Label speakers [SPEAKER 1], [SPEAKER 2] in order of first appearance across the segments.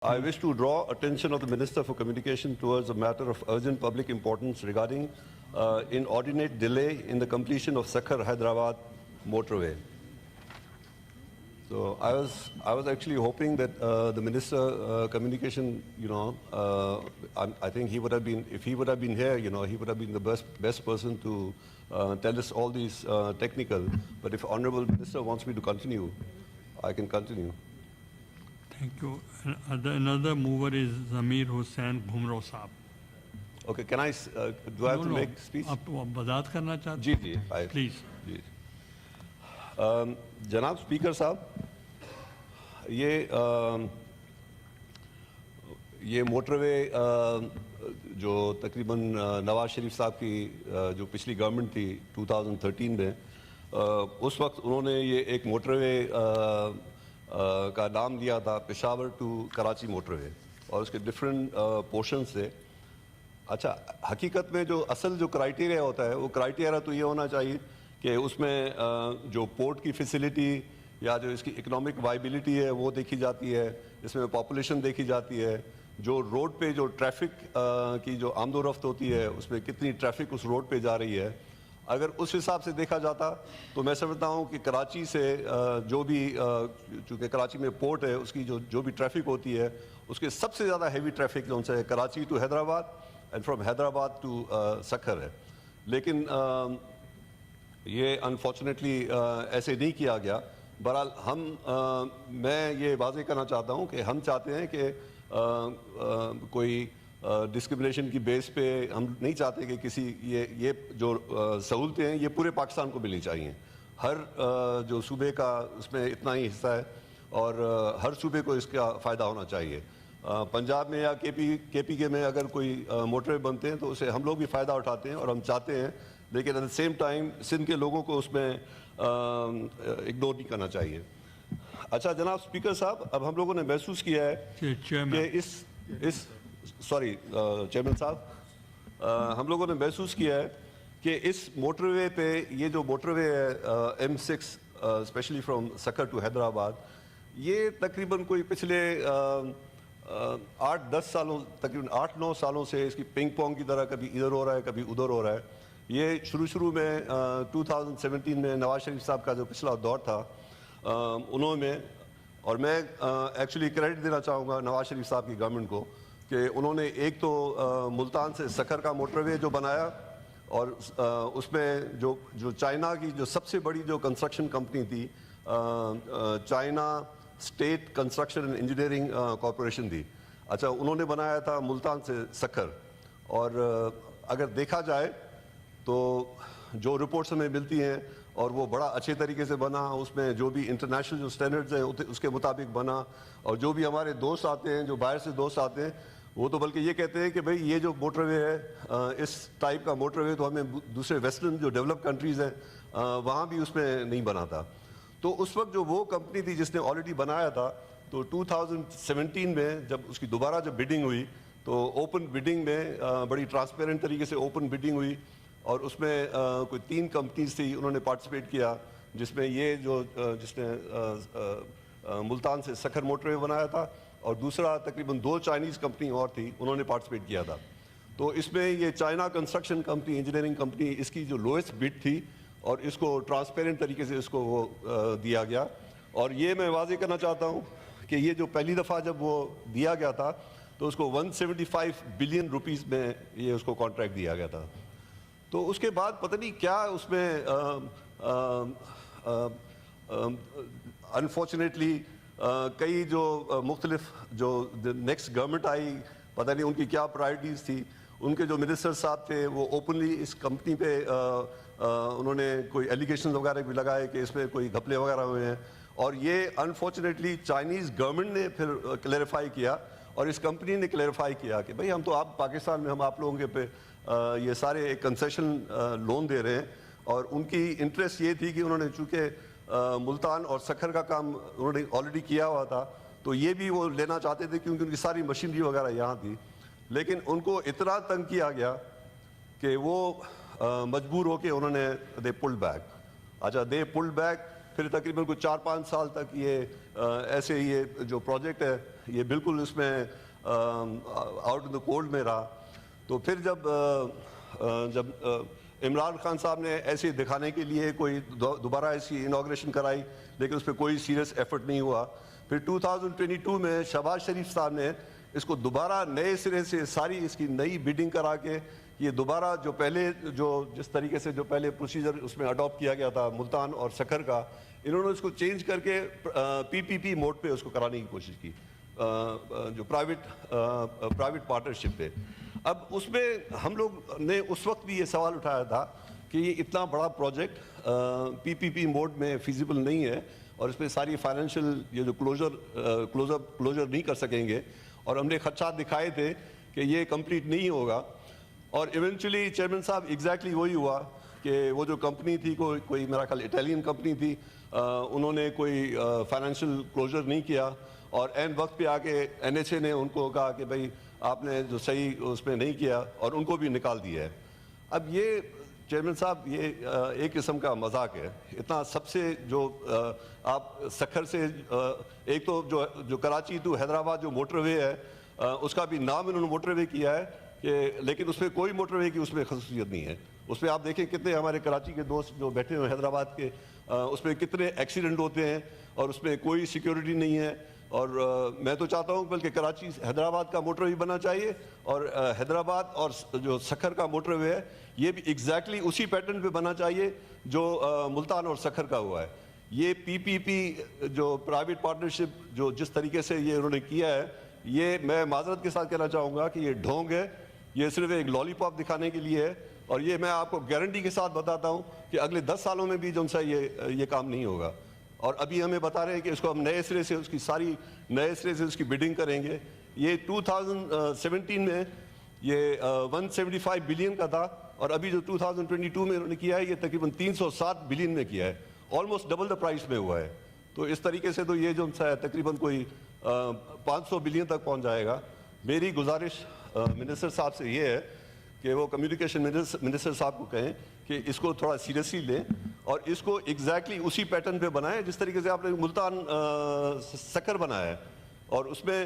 [SPEAKER 1] I wish to draw attention of the Minister for Communication towards a matter of urgent public importance regarding inordinate delay in the completion of Sakhar-Hyderabad motorway. So I was actually hoping that the Minister Communication, I think he would have been, if he would have been here, he would have been the best person to tell us all these technical. But if Honorable Minister wants me to continue, I can continue.
[SPEAKER 2] Thank you. Another mover is Zamir Hussain Bhumro Saab.
[SPEAKER 1] Okay, can I, do I have to make speech?
[SPEAKER 2] आप वजाहत करना चाहते
[SPEAKER 1] जी जी,
[SPEAKER 2] please
[SPEAKER 1] जी। जनाब speaker साहब, ये motorway जो तकरीबन नवाज शरीफ साहब की जो पिछली गवर्नमेंट थी 2013 में, उस वक्त उन्होंने ये एक मोटरवे का नाम दिया था पेशावर टू कराची मोटरवे, और उसके डिफरेंट पोर्शन से। अच्छा, हकीकत में जो असल जो क्राइटेरिया होता है, वो क्राइटेरिया तो ये होना चाहिए कि उसमें जो पोर्ट की फैसिलिटी या जो इसकी इकोनॉमिक वाइबिलिटी है वो देखी जाती है, इसमें पॉपुलेशन देखी जाती है, जो रोड पे जो ट्रैफिक की जो आमदोरफ्त होती है उसमें कितनी ट्रैफिक उस रोड पे जा रही है। अगर उस हिसाब से देखा जाता तो मैं समझता हूँ कि कराची से जो भी, चूँकि कराची में पोर्ट है, उसकी जो भी ट्रैफिक होती है, उसके सबसे ज़्यादा हैवी ट्रैफिक जो है Karachi to Hyderabad and from Hyderabad to Sukkur है। लेकिन ये अनफॉर्चुनेटली ऐसे नहीं किया गया। बहरहाल मैं ये वाज़ेह करना चाहता हूँ कि हम चाहते हैं कि कोई डिस्क्रिमिनेशन की बेस पे हम नहीं चाहते कि किसी ये जो सहूलतें हैं ये पूरे पाकिस्तान को मिलनी चाहिए। हर जो सूबे का उसमें इतना ही हिस्सा है और हर सूबे को इसका फ़ायदा होना चाहिए। पंजाब में या केपी के में अगर कोई मोटरवे बनते हैं तो उसे हम लोग भी फ़ायदा उठाते हैं और हम चाहते हैं, लेकिन at the same time Sindh के लोगों को उसमें इग्नोर नहीं करना चाहिए। अच्छा जनाब स्पीकर साहब, अब हम लोगों ने महसूस किया है कि सॉरी चेयरमैन साहब, हम लोगों ने महसूस किया है कि इस मोटरवे पे, ये जो मोटरवे है M6 specially from Sukkur to Hyderabad, ये तकरीबन कोई पिछले 8-10 सालों, तकरीबन 8-9 सालों से इसकी पिंग पोंग की तरह कभी इधर हो रहा है कभी उधर हो रहा है। ये शुरू में 2017 में नवाज शरीफ साहब का जो पिछला दौर था उन्होंने, और मैं एक्चुअली क्रेडिट देना चाहूँगा नवाज शरीफ साहब की गवर्नमेंट को कि उन्होंने एक तो मुल्तान से सखर का मोटरवे जो बनाया, और उसमें जो चाइना की जो सबसे बड़ी जो कंस्ट्रक्शन कंपनी थी, China state construction and engineering corporation थी। अच्छा, उन्होंने बनाया था मुल्तान से सखर, और अगर देखा जाए तो जो रिपोर्ट्स हमें मिलती हैं और वो बड़ा अच्छे तरीके से बना, उसमें जो भी इंटरनेशनल जो स्टैंडर्ड्स हैं उसके मुताबिक बना, और जो भी हमारे दोस्त आते हैं, जो बाहर से दोस्त आते हैं, वो तो बल्कि ये कहते हैं कि भाई ये जो मोटरवे है, इस टाइप का मोटरवे तो हमें दूसरे वेस्टर्न जो डेवलप कंट्रीज़ हैं वहाँ भी उसमें नहीं बना था। तो उस वक्त जो वो कंपनी थी जिसने ऑलरेडी बनाया था, तो 2017 में जब उसकी दोबारा जब बिडिंग हुई तो ओपन बिडिंग में बड़ी ट्रांसपेरेंट तरीके से ओपन बिडिंग हुई, और उसमें कोई 3 कंपनीज थी, उन्होंने पार्टिसिपेट किया, जिसमें ये जिसने मुल्तान से सखर मोटरवे बनाया था, और दूसरा तकरीबन 2 चाइनीज़ कंपनी और थी, उन्होंने पार्टिसिपेट किया था। तो इसमें ये China construction company, engineering company, इसकी जो लोएस्ट बिड थी, और इसको ट्रांसपेरेंट तरीके से इसको वो दिया गया। और ये मैं वाज़ेह करना चाहता हूँ कि ये जो पहली दफ़ा जब वो दिया गया था तो उसको 175 बिलियन रुपीज़ में ये उसको कॉन्ट्रैक्ट दिया गया था। तो उसके बाद पता नहीं क्या उसमें अनफॉर्चुनेटली कई जो मुख्तलिफ जो नेक्स्ट गवर्नमेंट आई, पता नहीं उनकी क्या प्रायोरिटीज़ थी, उनके जो मिनिस्टर साहब थे वो ओपनली इस कंपनी पे उन्होंने कोई एलिगेशन वगैरह भी लगाए कि इसमें कोई घपले वगैरह हुए हैं, और ये अनफॉर्चुनेटली चाइनीज़ गवर्नमेंट ने फिर क्लैरिफाई किया, और इस कंपनी ने क्लैरिफाई किया कि भाई हम तो आप पाकिस्तान में हम आप लोगों के पे ये सारे एक कंसेशन लोन दे रहे हैं। और उनकी इंटरेस्ट ये थी कि उन्होंने चूँकि मुल्तान और सखर का काम उन्होंने ऑलरेडी किया हुआ था, तो ये भी वो लेना चाहते थे क्योंकि उनकी सारी मशीनरी वगैरह यहाँ थी। लेकिन उनको इतना तंग किया गया कि वो मजबूर होकर उन्होंने दे पुल्ड बैक। अच्छा, दे पुल्ड बैक, پھر تقریباً کوئی 4-5 سال تک یہ ایسے یہ جو پروجیکٹ ہے یہ بالکل اس میں آؤٹ ان دا کولڈ میں رہا. تو پھر جب عمران خان صاحب نے ایسے دکھانے کے لیے کوئی دوبارہ ایسی انوگریشن کرائی لیکن اس پہ کوئی سیریس ایفرٹ نہیں ہوا. پھر 2022 میں شہباز شریف صاحب نے اس کو دوبارہ نئے سرے سے ساری اس کی نئی بیڈنگ کرا کے یہ دوبارہ جو پہلے جس طریقے سے جو پہلے پروسیجر اس میں اڈاپٹ کیا گیا تھا ملتان اور سکھر کا, انہوں نے اس کو چینج کر کے پی پی پی موڈ پہ اس کو کرانے کی کوشش کی, جو پرائیویٹ پارٹنرشپ پہ. اب اس میں ہم لوگ نے اس وقت بھی یہ سوال اٹھایا تھا کہ یہ اتنا بڑا پروجیکٹ پی پی پی موڈ میں فیزیبل نہیں ہے اور اس میں ساری فائنینشیل یہ جو کلوزر نہیں کر سکیں گے, اور ہم نے خدشات دکھائے تھے کہ یہ کمپلیٹ نہیں ہوگا. اور ایونچولی چیئرمین صاحب ایگزیکٹلی وہی ہوا کہ وہ جو کمپنی تھی کوئی میرا خیال اٹیلین کمپنی تھی, انہوں نے کوئی فائنینشیل کلوزر نہیں کیا اور عین وقت پہ آ کے این ایچ اے نے ان کو کہا کہ بھائی آپ نے جو صحیح اس میں نہیں کیا اور ان کو بھی نکال دیا ہے. اب یہ چیئرمین صاحب یہ ایک قسم کا مذاق ہے. اتنا سب سے جو آپ سکھر سے ایک تو جو کراچی ٹو حیدرآباد جو موٹر وے ہے اس کا بھی نام انہوں نے موٹر وے کیا ہے لیکن اس میں کوئی موٹر وے کی اس میں خصوصیت نہیں ہے. اس میں آپ دیکھیں کتنے ہمارے کراچی کے دوست جو بیٹھے ہوئے حیدرآباد کے, اس میں کتنے ایکسیڈنٹ ہوتے ہیں اور اس میں کوئی سیکیورٹی نہیں ہے. اور میں تو چاہتا ہوں بلکہ کراچی حیدرآباد کا موٹر وے بننا چاہیے اور حیدرآباد اور جو سکھر کا موٹر وے ہے یہ بھی ایگزیکٹلی اسی پیٹرن پہ بننا چاہیے جو ملتان اور سکھر کا ہوا ہے. یہ پی پی پی جو پرائیویٹ پارٹنرشپ جو جس طریقے سے یہ انہوں نے کیا ہے, یہ میں معذرت کے ساتھ کہنا چاہوں گا کہ یہ ڈھونگ ہے. یہ صرف ایک لالی پاپ دکھانے کے لیے ہے اور یہ میں آپ کو گارنٹی کے ساتھ بتاتا ہوں کہ اگلے 10 سالوں میں بھی جو سا یہ کام نہیں ہوگا. اور ابھی ہمیں بتا رہے ہیں کہ اس کو ہم نئے سرے سے اس کی بڈنگ کریں گے. یہ 2017 میں یہ 175 بلین کا تھا اور ابھی جو 2022 میں انہوں نے کیا ہے یہ تقریباً 307 بلین میں کیا ہے, آلموسٹ ڈبل دا پرائس میں ہوا ہے. تو اس طریقے سے تو یہ جو ہے تقریباً کوئی 500 بلین تک پہنچ جائے گا. میری گزارش منسٹر صاحب سے یہ ہے کہ وہ کمیونیکیشن منسٹر صاحب کو کہیں کہ اس کو تھوڑا سیریسلی لیں اور اس کو ایگزیکٹلی اسی پیٹرن پہ بنائیں جس طریقے سے آپ نے ملتان سکر بنایا ہے. اور اس میں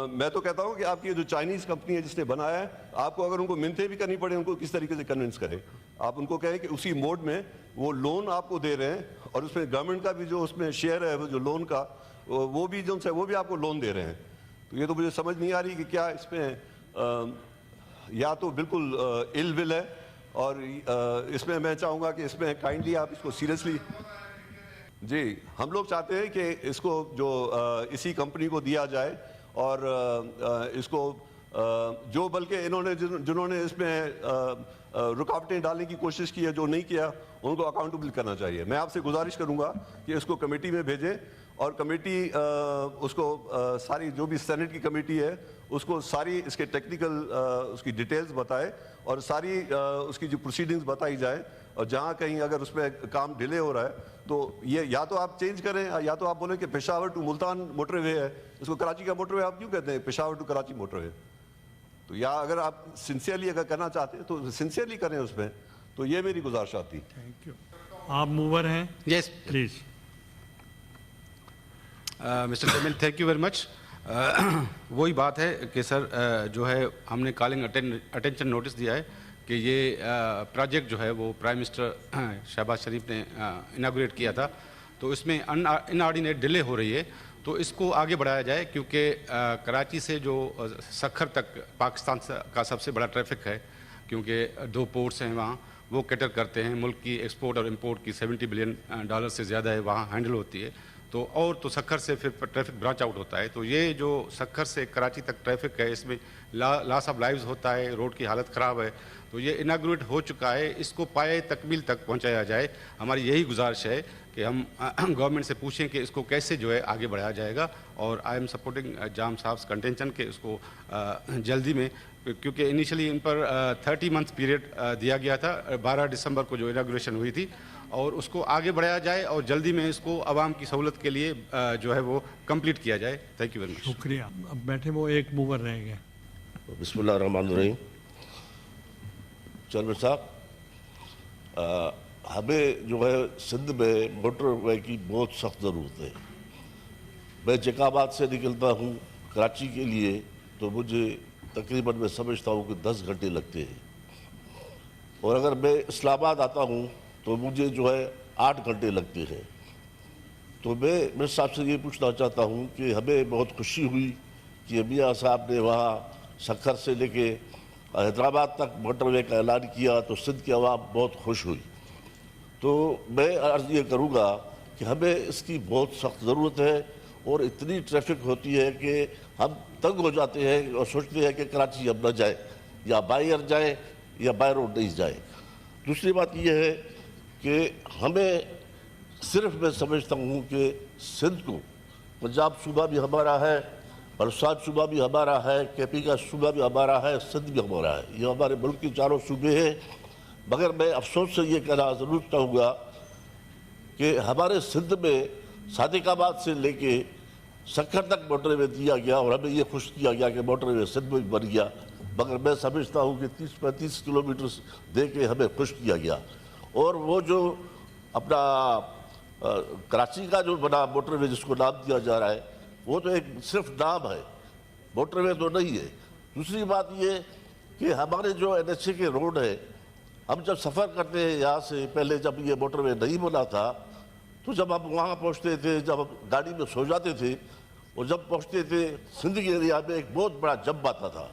[SPEAKER 1] میں تو کہتا ہوں کہ آپ کی جو چائنیز کمپنی ہے جس نے بنایا ہے, آپ کو اگر ان کو منتیں بھی کرنی پڑے ان کو کس طریقے سے کنونس کریں. آپ ان کو کہیں کہ اسی موڈ میں وہ لون آپ کو دے رہے ہیں اور اس میں گورنمنٹ کا بھی جو اس میں شیئر ہے جو لون کا وہ بھی جو ہے وہ بھی آپ کو لون دے رہے ہیں. تو یہ تو مجھے سمجھ نہیں آ رہی کہ کیا اس میں یا تو بالکل ال ول ہے اور اس میں چاہوں گا کہ اس میں کائنڈلی آپ اس کو سیریسلی. جی ہم لوگ چاہتے ہیں کہ اس کو جو اسی کمپنی کو دیا جائے اور اس کو جو بلکہ جنہوں نے اس میں رکاوٹیں ڈالنے کی کوشش کی ہے جو نہیں کیا ان کو اکاؤنٹیبل کرنا چاہیے. میں آپ سے گزارش کروں گا کہ اس کو کمیٹی میں بھیجیں اور کمیٹی اس کو ساری جو بھی سینٹ کی کمیٹی ہے اس کو ساری اس کے ٹیکنیکل اس کی ڈیٹیلز بتائے اور ساری اس کی جو پروسیڈنگز بتائی جائے اور جہاں کہیں اگر اس میں کام ڈیلے ہو رہا ہے تو یہ یا تو آپ چینج کریں یا تو آپ بولیں کہ پشاور ٹو ملتان موٹر وے ہے, اس کو کراچی کا موٹر وے آپ کیوں کہتے ہیں پشاور ٹو کراچی موٹر وے. تو یا اگر آپ سنسیئرلی اگر کرنا چاہتے ہیں تو سنسیئرلی کریں اس میں. تو یہ میری گزارش آتی.
[SPEAKER 2] Thank you. آپ موور ہیں؟
[SPEAKER 3] Yes
[SPEAKER 2] please.
[SPEAKER 3] Mister chairman thank you very much. وہی بات ہے کہ سر جو ہے ہم نے کالنگ اٹینشن نوٹس دیا ہے کہ یہ پروجیکٹ جو ہے وہ پرائم منسٹر شہباز شریف نے اناگوریٹ کیا تھا, تو اس میں انآرڈینیٹ ڈیلے ہو رہی ہے, تو اس کو آگے بڑھایا جائے کیونکہ کراچی سے جو سکھر تک پاکستان کا سب سے بڑا ٹریفک ہے, کیونکہ 2 پورٹس ہیں وہاں, وہ کیٹر کرتے ہیں ملک کی ایکسپورٹ اور امپورٹ کی $70 بلین سے زیادہ ہے وہاں ہینڈل ہوتی ہے. تو سکھر سے پھر ٹریفک برانچ آؤٹ ہوتا ہے. تو یہ جو سکھر سے کراچی تک ٹریفک ہے اس میں لاس آف لائیوز ہوتا ہے, روڈ کی حالت خراب ہے. تو یہ اناگوریٹ ہو چکا ہے, اس کو پائے تکمیل تک پہنچایا جائے. ہماری یہی گزارش ہے کہ ہم گورنمنٹ سے پوچھیں کہ اس کو کیسے جو ہے آگے بڑھایا جائے گا. اور آئی ایم سپورٹنگ جام صاحب کنٹینشن کہ اس کو جلدی میں, کیونکہ initially in per 30 month period دیا گیا تھا 12 دسمبر کو جو اناگوریشن ہوئی تھی, اور اس کو آگے بڑھایا جائے اور جلدی میں اس کو عوام کی سہولت کے لیے جو ہے وہ کمپلیٹ کیا جائے. تھینک یو ویری مچ.
[SPEAKER 2] شکریہ. اب بیٹھے وہ ایک موور رہ گئے.
[SPEAKER 4] بسم اللہ الرحمن الرحیم. چیئرمین صاحب हमें जो है सिंध में मोटर वे की बहुत सख्त ज़रूरत है। मैं जैकाबाद से निकलता हूँ कराची के लिए तो मुझे तकरीबन मैं समझता हूँ कि 10 घंटे लगते हैं, और अगर मैं इस्लामाबाद आता हूँ तो मुझे जो है 8 घंटे लगते हैं। तो मैं साहब से ये पूछना चाहता हूँ कि हमें बहुत खुशी हुई कि मियाँ साहब ने वहाँ सक्खर से लेके हैदराबाद तक मोटरवे का ऐलान किया तो सिंध की आवाम बहुत खुश हुई। तो मैं अर्ज़ ये करूँगा कि हमें इसकी बहुत सख्त ज़रूरत है, और इतनी ट्रैफिक होती है कि हम तंग हो जाते हैं और सोचते हैं कि कराची अब न जाए, या बाई एयर जाए या बाय रोड नहीं जाए। दूसरी बात यह है कि हमें सिर्फ मैं समझता हूँ कि सिंध को, पंजाब सूबा भी हमारा है, बलूचिस्तान सूबा भी हमारा है, केपी का सूबा भी हमारा है, सिंध भी हमारा है, ये हमारे मुल्क के चारों सूबे हैं। मगर मैं अफसोस से ये कहना ज़रूर चाहूँगा कि हमारे सिंध में सादिकाबाद से लेके सक्खर तक मोटरवे दिया गया, और हमें ये खुश किया गया कि मोटरवे सिंध में बन गया, मगर मैं समझता हूँ कि 30-35 किलोमीटर दे के हमें खुश किया गया। और वो जो अपना कराची का जो बना मोटरवे जिसको नाम दिया जा रहा है, वो तो एक सिर्फ नाम है, मोटरवे तो नहीं है। दूसरी बात ये कि हमारे जो NHA के रोड है, हम जब सफ़र करते हैं यहाँ से, पहले जब ये मोटरवे नहीं बना था तो जब हम वहाँ पहुँचते थे, जब हम गाड़ी में सो जाते थे और जब पहुँचते थे सिंध के एरिया में एक बहुत बड़ा जंप आता था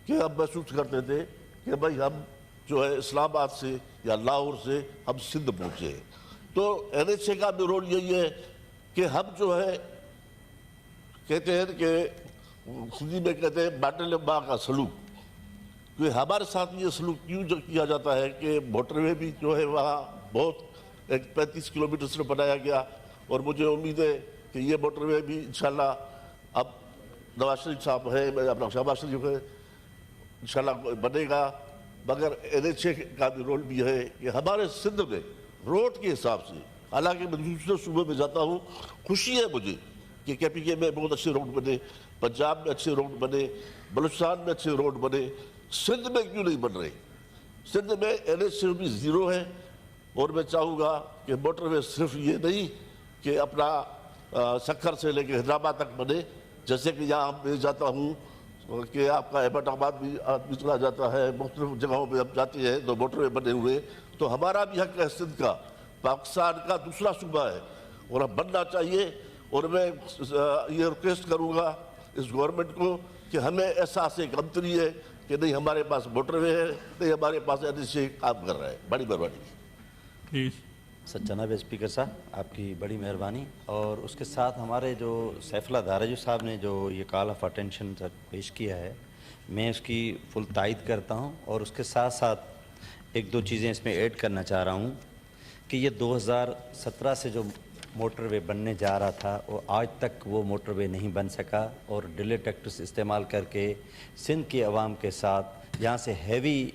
[SPEAKER 4] कि हम महसूस करते थे कि भाई हम जो है इस्लामाबाद से या लाहौर से हम सिंध पहुँचे हैं। तो NHA का भी रोल यही है कि हम जो है कहते हैं कि हिंदी में कहते हैं बाटल माँ का सलूक, कि हमारे साथ ये सलूक क्यों जो किया जाता है कि मोटरवे भी जो है वहाँ बहुत एक 35 किलोमीटर से बनाया गया, और मुझे उम्मीद है कि ये मोटरवे भी इंशाल्लाह अब नवाज शरीफ साहब है, अपना शहबाज शरीफ है, इंशाल्लाह बनेगा। मगर NHA का भी रोल भी है कि हमारे सिंध में रोड के हिसाब से, हालांकि मैं दूसरे सूबे में जाता हूँ, खुशी है मुझे कि KPK में बहुत अच्छे रोड बने, पंजाब में अच्छे रोड बने, बलूचिस्तान में अच्छे रोड बने, सिंध में क्यों नहीं बन रहे? सिंध में NHA भी ज़ीरो है, और मैं चाहूँगा कि मोटरवे सिर्फ ये नहीं कि अपना सक्खर से लेकर हैदराबाद तक बने, जैसे कि यहाँ मैं जाता हूँ कि आपका अहमदाबाद भी आदमी चला जाता है, मुख्तलिफ जगहों पे हम जाते हैं तो मोटरवे बने हुए, तो हमारा भी हक है सिंध का, पाकिस्तान का दूसरा सूबा है और अब बनना चाहिए। और मैं ये रिक्वेस्ट करूँगा इस गवर्नमेंट को कि हमें एहसास कमतरी है कि नहीं हमारे पास मोटरवे है, नहीं हमारे पास NHA काम कर रहा है। बड़ी मेहरबानी
[SPEAKER 2] प्लीज़।
[SPEAKER 5] सर, जनाब स्पीकर साहब आपकी बड़ी मेहरबानी, और उसके साथ हमारे जो सैफुल्लाह दाराजू साहब ने जो ये कॉल ऑफ अटेंशन सर पेश किया है, मैं उसकी फुल तायद करता हूँ, और उसके साथ साथ एक दो चीज़ें इसमें ऐड करना चाह रहा हूँ कि ये 2017 से जो मोटरवे बनने जा रहा था वो आज तक वो मोटरवे नहीं बन सका, और डिले टैक्टिक्स इस्तेमाल करके सिंध की आवाम के साथ यहाँ से हैवी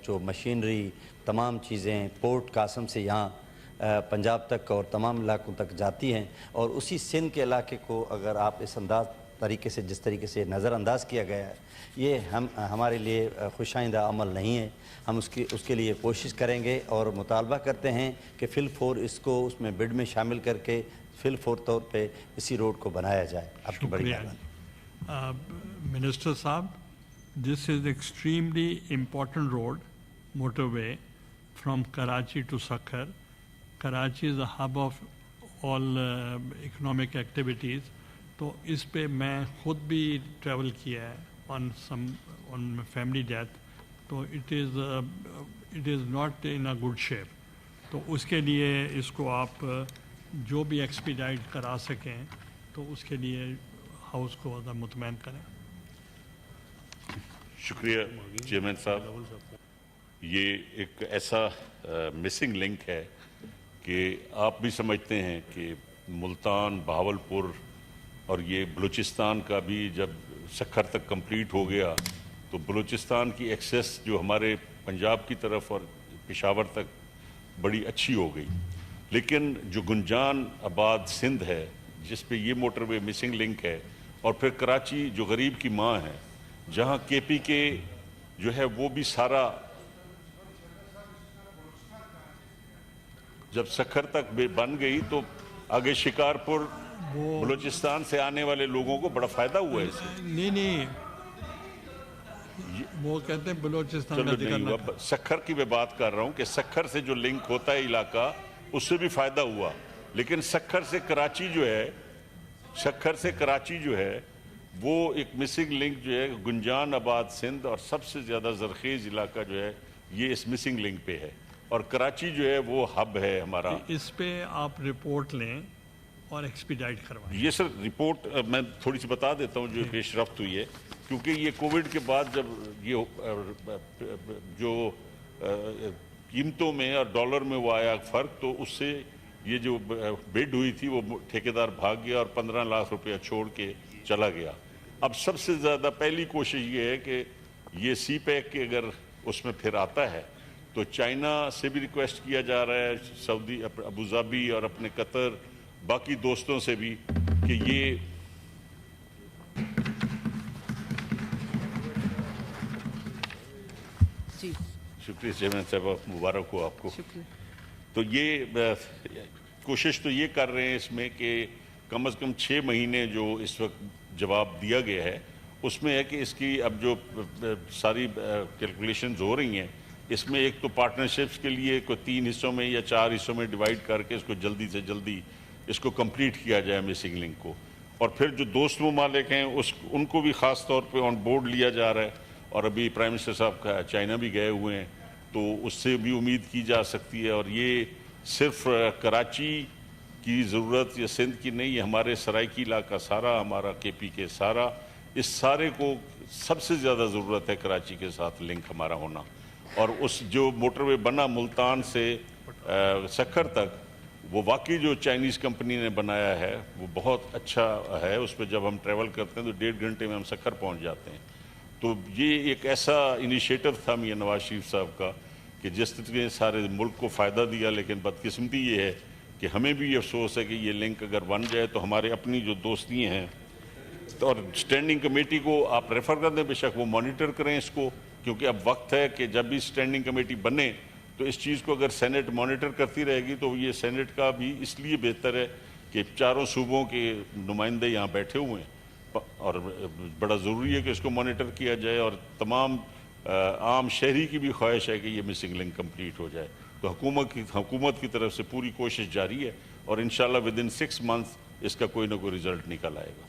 [SPEAKER 5] जो मशीनरी तमाम चीज़ें पोर्ट कासम से यहाँ पंजाब तक और तमाम इलाकों तक जाती हैं, और उसी सिंध के इलाके को अगर आप इस अंदाज तरीके से जिस तरीके से नज़रअंदाज किया गया है, ये हमारे लिए खुशाइंदा अमल नहीं है। हम उसके लिए कोशिश करेंगे और मुतालबा करते हैं कि फिल इसको उसमें बिड में शामिल करके फिल तौर पे इसी रोड को बनाया जाए। आपकी बड़ी मेहरबानी।
[SPEAKER 2] मिनिस्टर साहब, this is extremely important road, motorway from Karachi to Sakhar. Karachi is the hub of all economic activities. तो इस पे मैं ख़ुद भी ट्रैवल किया है on family death, तो it is not in a good shape. तो उसके लिए इसको आप जो भी एक्सपीडाइट करा सकें तो उसके लिए हाउस को मुतमईन करें।
[SPEAKER 6] शुक्रिया चेयरमैन साहब। ये एक ऐसा मिसिंग लिंक है कि आप भी समझते हैं कि मुल्तान, बहावलपुर और ये बलूचिस्तान का भी जब सक्खर तक कंप्लीट हो गया तो बलूचिस्तान की एक्सेस जो हमारे पंजाब की तरफ और पेशावर तक बड़ी अच्छी हो गई। लेकिन जो गुंजान आबाद सिंध है जिस पे ये मोटरवे मिसिंग लिंक है, और फिर कराची जो गरीब की माँ है, जहाँ KPK जो है वो भी सारा जब सखर तक बन गई तो आगे शिकारपुर बलूचिस्तान से आने वाले लोगों को बड़ा फायदा हुआ है इससे।
[SPEAKER 2] नहीं, वो कहते हैं बलूचिस्तान का
[SPEAKER 6] चलो
[SPEAKER 2] जिक्र
[SPEAKER 6] नहीं
[SPEAKER 2] ना
[SPEAKER 6] हुआ, सखर की मैं बात कर रहा हूँ कि सखर से जो लिंक होता है इलाका, उससे भी फायदा हुआ। लेकिन सखर से कराची जो है वो एक मिसिंग लिंक जो है गुंजान आबाद सिंध और सबसे ज़्यादा जरखेज इलाका जो है ये इस मिसिंग लिंक पे है, और कराची जो है वो हब है हमारा।
[SPEAKER 2] इस पे आप रिपोर्ट लें और एक्सपीडाइट करवाएं।
[SPEAKER 6] ये सर रिपोर्ट मैं थोड़ी सी बता देता हूँ जो पेशरफ्त हुई है, क्योंकि ये कोविड के बाद जब ये जो कीमतों में और डॉलर में वो आया फ़र्क, तो उससे ये जो बिड हुई थी वो ठेकेदार भाग गया और 15 लाख रुपया छोड़ के चला गया। अब सबसे ज़्यादा पहली कोशिश ये है कि ये सी पैक के अगर उसमें फिर आता है तो चाइना से भी रिक्वेस्ट किया जा रहा है, सऊदी अबू धाबी और अपने कतर बाकी दोस्तों से भी कि ये
[SPEAKER 7] जी
[SPEAKER 6] शुक्रिया चेयरमैन साहब, मुबारक हो आपको।
[SPEAKER 7] शुक्रिया।
[SPEAKER 6] तो ये कोशिश तो ये कर रहे हैं इसमें कि कम से कम 6 महीने जो इस वक्त जवाब दिया गया है उसमें है कि इसकी अब जो सारी कैलकुलेशंस हो रही हैं, इसमें एक तो पार्टनरशिप्स के लिए कोई 3 हिस्सों में या 4 हिस्सों में डिवाइड करके इसको जल्दी से जल्दी इसको कंप्लीट किया जाए मिसिंग लिंक को, और फिर जो दोस्त ममालिक हैं उनको भी ख़ास तौर पे ऑन बोर्ड लिया जा रहा है। और अभी प्राइम मिनिस्टर साहब का चाइना भी गए हुए हैं, तो उससे भी उम्मीद की जा सकती है। और ये सिर्फ कराची की ज़रूरत या सिंध की नहीं, ये हमारे सराइकी इलाका सारा, हमारा KP के सारा, इस सारे को सबसे ज़्यादा ज़रूरत है कराची के साथ लिंक हमारा होना। और उस जो मोटरवे बना मुल्तान से सखर तक, वो वाकई जो चाइनीज़ कंपनी ने बनाया है वो बहुत अच्छा है। उस पर जब हम ट्रैवल करते हैं तो 1.5 घंटे में हम सखर पहुंच जाते हैं। तो ये एक ऐसा इनिशिएटिव था मियां नवाज शरीफ साहब का कि जिस तरह ने सारे मुल्क को फ़ायदा दिया, लेकिन बदकिस्मती ये है कि हमें भी अफसोस है कि ये लिंक अगर बन जाए तो हमारे अपनी जो दोस्ती हैं, तो और स्टैंडिंग कमेटी को आप रेफ़र कर दें, बेशक वो मॉनिटर करें इसको, क्योंकि अब वक्त है कि जब भी स्टैंडिंग कमेटी बने तो इस चीज़ को अगर सेनेट मॉनिटर करती रहेगी तो ये सेनेट का भी इसलिए बेहतर है कि चारों सूबों के नुमाइंदे यहाँ बैठे हुए हैं, और बड़ा ज़रूरी है कि इसको मॉनिटर किया जाए, और तमाम आम शहरी की भी ख्वाहिश है कि ये मिसिंग लिंक कंप्लीट हो जाए। तो हुकूमत की तरफ से पूरी कोशिश जारी है, और इंशाल्लाह विदिन 6 मंथ्स इसका कोई ना कोई रिज़ल्ट निकल आएगा।